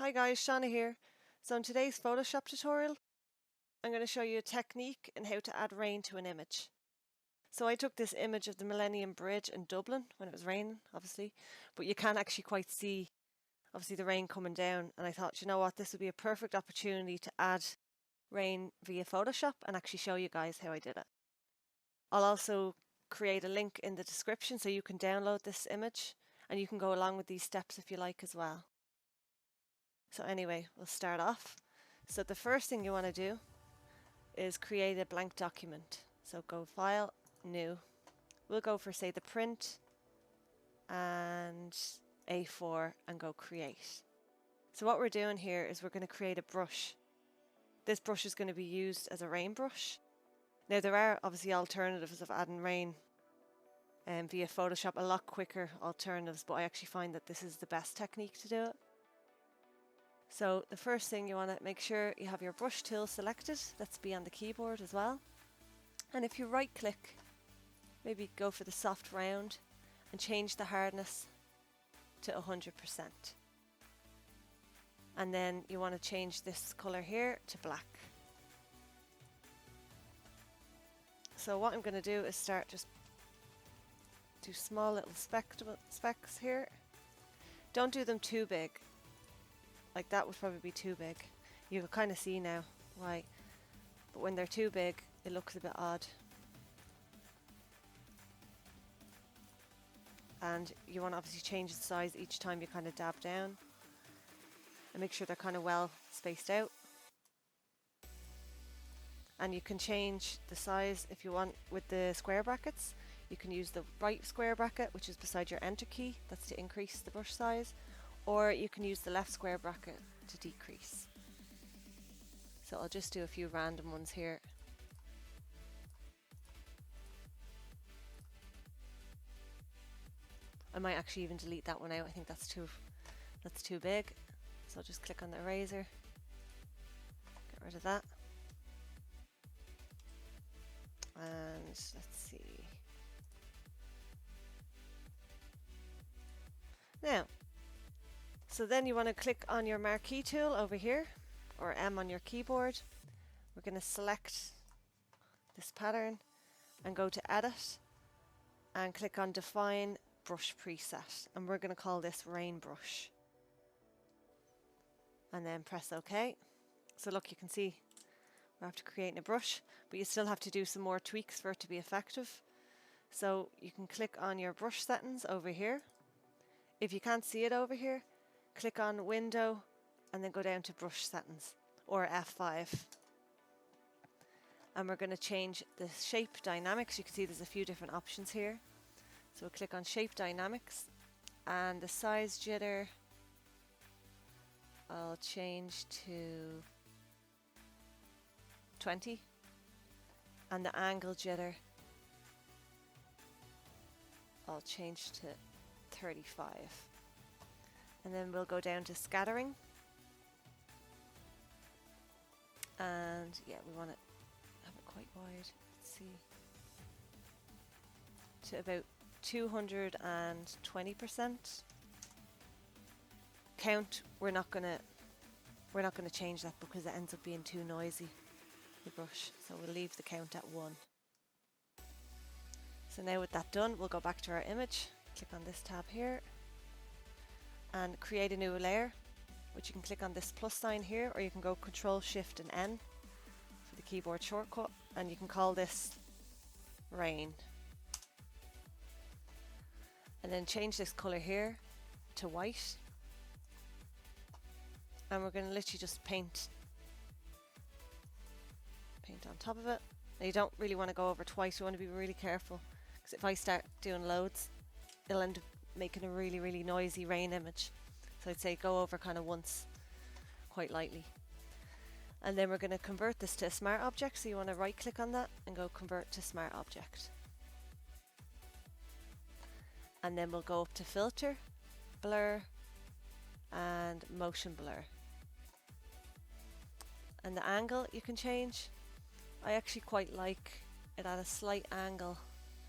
Hi guys, Shauna here. So in today's Photoshop tutorial, I'm going to show you a technique in how to add rain to an image. So I took this image of the Millennium Bridge in Dublin when it was raining, obviously, but you can't actually quite see, obviously, the rain coming down. And I thought, you know what, this would be a perfect opportunity to add rain via Photoshop and actually show you guys how I did it. I'll also create a link in the description so you can download this image and you can go along with these steps if you like as well. So anyway, we'll start off. So the first thing you want to do is create a blank document. So go File, New. We'll go for, say, the print and A4 and go Create. So what we're doing here is we're going to create a brush. This brush is going to be used as a rain brush. Now there are obviously alternatives of adding rain via Photoshop, a lot quicker alternatives, but I actually find that this is the best technique to do it. So the first thing, you want to make sure you have your brush tool selected. That's be on the keyboard as well. And if you right click, maybe go for the soft round and change the hardness to 100%. And then you want to change this color here to black. So what I'm going to do is start just do small little specks here. Don't do them too big. Like that would probably be too big. You can kind of see now why. But when they're too big, it looks a bit odd. And you want to obviously change the size each time you kind of dab down. And make sure they're kind of well spaced out. And you can change the size if you want with the square brackets. You can use the right square bracket, which is beside your enter key. That's to increase the brush size. Or you can use the left square bracket to decrease. So I'll just do a few random ones here. I might actually even delete that one out. I think that's too big. So I'll just click on the eraser. Get rid of that. And let's see. Now, so then you want to click on your marquee tool over here, or M on your keyboard. We're going to select this pattern and go to Edit and click on Define Brush Preset. And we're going to call this Rain Brush. And then press OK. So look, you can see we're after creating a brush, but you still have to do some more tweaks for it to be effective. So you can click on your brush settings over here. If you can't see it over here, click on Window and then go down to Brush Settings or F5. And we're going to change the Shape Dynamics. You can see there's a few different options here. So we'll click on Shape Dynamics and the size jitter I'll change to 20 and the angle jitter I'll change to 35. And then we'll go down to scattering. And yeah, we want to have it quite wide. Let's see. To about 220%. Count, we're not gonna change that because it ends up being too noisy, the brush. So we'll leave the count at 1. So now with that done, we'll go back to our image. Click on this tab here and create a new layer, which you can click on this plus sign here, or you can go Control Shift and N for the keyboard shortcut, and you can call this Rain. And then change this color here to white, and we're going to literally just paint on top of it. Now you don't really want to go over twice. You want to be really careful, because if I start doing loads, it'll end up making a really, really noisy rain image. So I'd say go over kind of once, quite lightly. And then we're going to convert this to a smart object. So you want to right click on that and go Convert to Smart Object. And then we'll go up to Filter, Blur, and Motion Blur. And the angle you can change. I actually quite like it at a slight angle,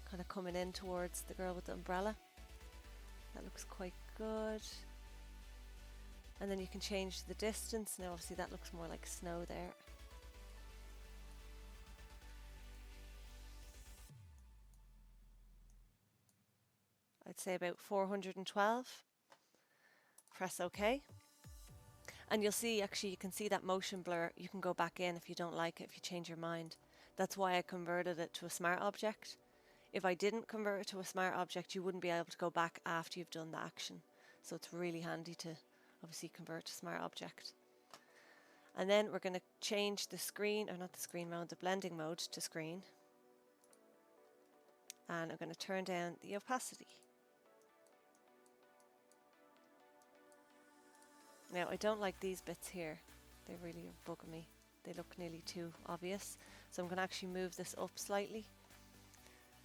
kind of coming in towards the girl with the umbrella. That looks quite good. And then you can change the distance. Now obviously that looks more like snow there. I'd say about 412. Press OK. And you'll see, actually, you can see that motion blur. You can go back in if you don't like it, if you change your mind. That's why I converted it to a smart object. If I didn't convert it to a smart object, you wouldn't be able to go back after you've done the action. So it's really handy to obviously convert to smart object. And then we're going to change the screen, or not the screen mode, the blending mode to screen. And I'm going to turn down the opacity. Now I don't like these bits here. They really are bugging me. They look nearly too obvious. So I'm going to actually move this up slightly.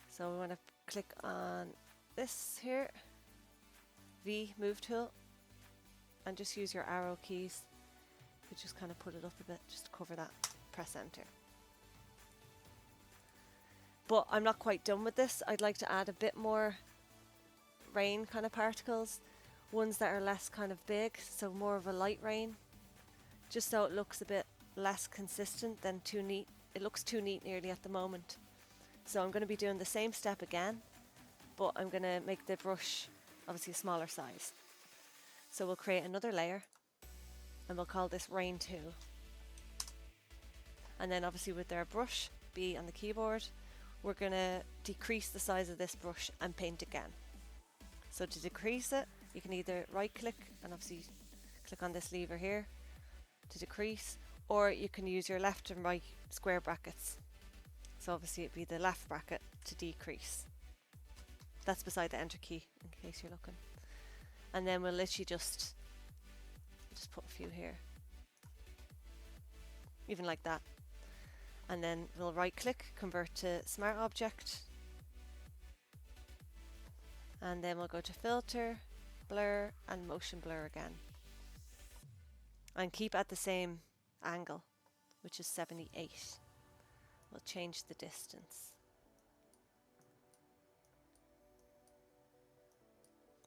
So we want to click on this here, V, move tool, and just use your arrow keys. You just kind of put it up a bit, just to cover that. Press enter. But I'm not quite done with this. I'd like to add a bit more rain kind of particles, ones that are less kind of big, so more of a light rain, just so it looks a bit less consistent than too neat. It looks too neat nearly at the moment. So I'm going to be doing the same step again, but I'm going to make the brush obviously a smaller size. So we'll create another layer and we'll call this Rain 2. And then obviously with our brush, B on the keyboard, we're going to decrease the size of this brush and paint again. So to decrease it, you can either right click and obviously click on this lever here to decrease, or you can use your left and right square brackets. So obviously it'd be the left bracket to decrease. That's beside the enter key in case you're looking. And then we'll literally just put a few here. Even like that. And then we'll right click, convert to smart object. And then we'll go to filter, blur, and motion blur again. And keep at the same angle, which is 78. We'll change the distance.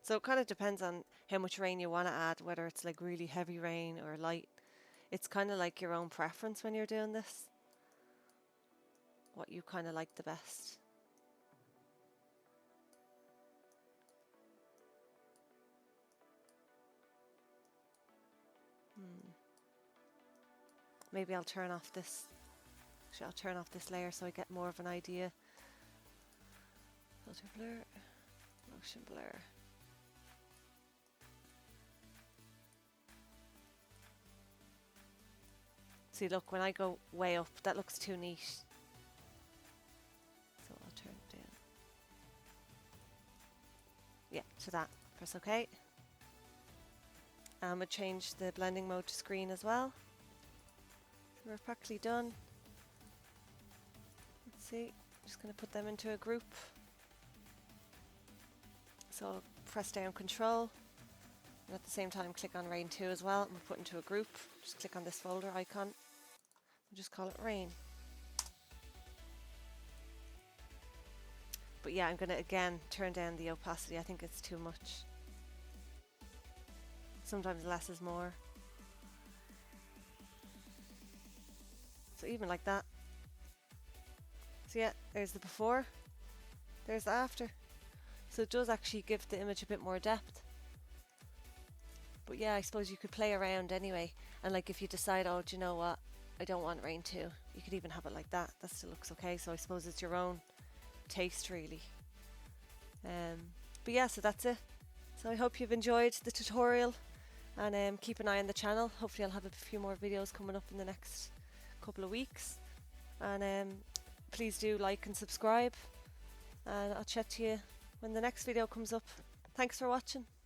So it kind of depends on how much rain you want to add, whether it's like really heavy rain or light. It's kind of like your own preference when you're doing this. What you kind of like the best. Maybe I'll turn off this. Actually, I'll turn off this layer so I get more of an idea. Filter blur, motion blur. See, look, when I go way up, that looks too neat. So I'll turn it down. Yeah, to that. Press OK. And we'll change the blending mode to screen as well. So we're practically done. Let's see, I'm just going to put them into a group. So I'll press down Control, and at the same time click on Rain 2 as well, and we'll put into a group. Just click on this folder icon, and just call it Rain. But yeah, I'm going to again turn down the opacity. I think it's too much. Sometimes less is more. So even like that. So yeah, there's the before, there's the after. So it does actually give the image a bit more depth. But yeah, I suppose you could play around anyway. And like if you decide, oh, do you know what, I don't want Rain 2, you could even have it like that. That still looks okay. So I suppose it's your own taste really. But yeah, so that's it. So I hope you've enjoyed the tutorial, and keep an eye on the channel. Hopefully I'll have a few more videos coming up in the next couple of weeks. And please do like and subscribe, and I'll chat to you when the next video comes up. Thanks for watching.